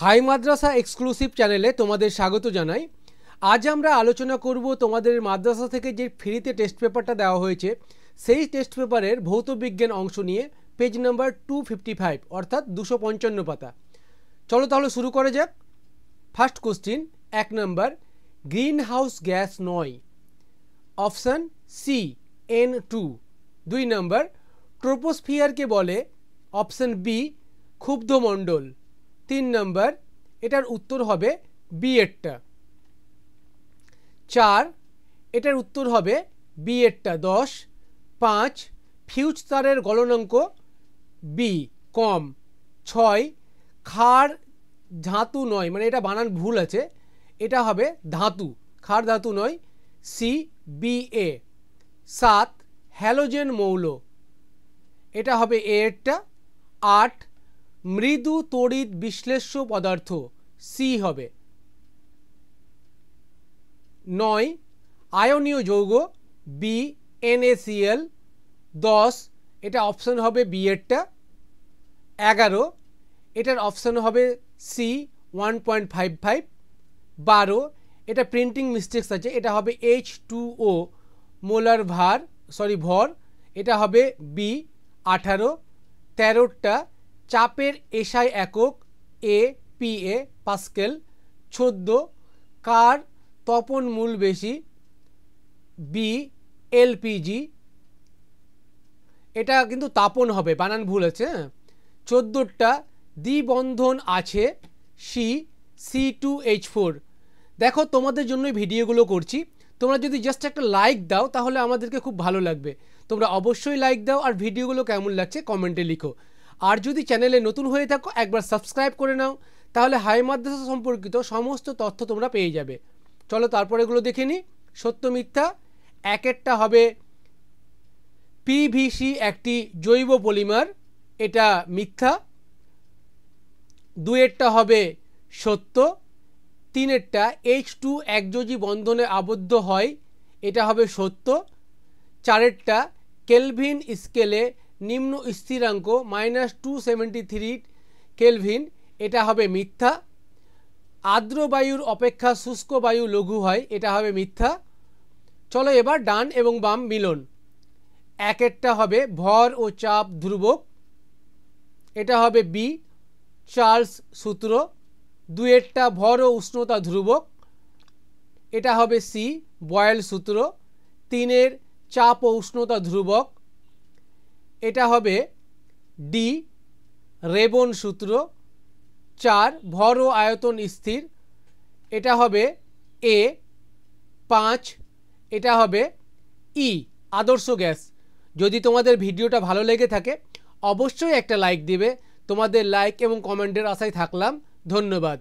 High মাদ্রাসা exclusive চ্যানেলে তোমাদের স্বাগত জানাই। আজ আমরা আলোচনা করব তোমাদের মাদ্রাসা থেকে যে ফ্রিতে টেস্ট পেপারটা দেওয়া হয়েছে সেই টেস্ট পেপারের ভৌতবিজ্ঞান অংশ নিয়ে, পেজ নাম্বার 255 অর্থাৎ 255 পাতা। চলো তাহলে শুরু করা যাক। First question, 1 number, greenhouse gas নয়। Option C N2। 2 নম্বর, ট্রোপোস্ফিয়ারকে বলে। Option B ক্ষুব্ধমণ্ডল। 3 নম্বর, এটার উত্তর হবে বি এরটা। 4, এটার উত্তর হবে বি এরটা 10। 5, ফিউজ তারের গলনাঙ্ক বি কম। 6, ক্ষার ধাতু নয়, মানে এটা বানান ভুল আছে, এটা হবে ধাতু, ক্ষার ধাতু নয়, সি বি এ। 7, হ্যালোজেন মৌল, এটা হবে এ এরটা। 8, মৃদু তড়িৎ বিশ্লেষ্য পদার্থ, সি হবে। 9, আয়নীয় যৌগ, বি NaCl। 10, এটা অপশন হবে বি এরটা। 11, এটার অপশন হবে সি 1.55। 12, এটা প্রিন্টিং মিস্টেক্স আছে, এটা হবে H2O মোলার ভর, এটা হবে বি 18। 13টা চাপের এসআই একক APA পাস্কেল। 14, কার তপন মূল বেশি, বি LPG। এটা কিন্তু তাপন হবে, বানান ভুল আছে। 14টা দ্বিবন্ধন আছে, সি C2H4। দেখো তোমাদের জন্যই ভিডিওগুলো করছি, তোমরা যদি জাস্ট একটা লাইক দাও তাহলে আমাদেরকে খুব ভালো লাগবে। তোমরা অবশ্যই লাইক দাও, আর ভিডিওগুলো কেমন লাগছে কমেন্টে লিখো। আর যদি চ্যানেলে নতুন হয়ে থাকো একবার সাবস্ক্রাইব করে নাও, তাহলে হাই মাদ্রাসা সম্পর্কিত সমস্ত তথ্য তোমরা পেয়ে যাবে। চলো তারপরে এগুলো দেখে নিই। সত্য মিথ্যা। 1এরটা হবে PVC একটি জৈব পলিমার, এটা মিথ্যা। 2এরটা হবে সত্য। 3এরটা H2 একযোজী বন্ধনে আবদ্ধ হয়, এটা হবে সত্য। 4এরটা কেলভিন স্কেলে নিম্ন স্থিরাঙ্ক -273 কেলভিন, এটা হবে মিথ্যা। আর্দ্র বায়ুর অপেক্ষা শুষ্ক বায়ু লঘু হয়, এটা হবে মিথ্যা। চলো এবার ডান এবং বাম মিলন। 1এরটা হবে ভর ও চাপ ধ্রুবক, এটা হবে বি চার্লস সূত্র। 2এরটা ভর ও উষ্ণতা ধ্রুবক, এটা হবে সি বয়েল সূত্র। 3এর চাপ ও উষ্ণতা ধ্রুবক, এটা হবে ডি রেবন সূত্র। 4, ভর ও আয়তন স্থির, এটা হবে এ। 5, এটা হবে ই আদর্শ গ্যাস। যদি তোমাদের ভিডিওটা ভালো লেগে থাকে অবশ্যই একটা লাইক দিবে। তোমাদের লাইক এবং কমেন্টের আশায় থাকলাম। ধন্যবাদ।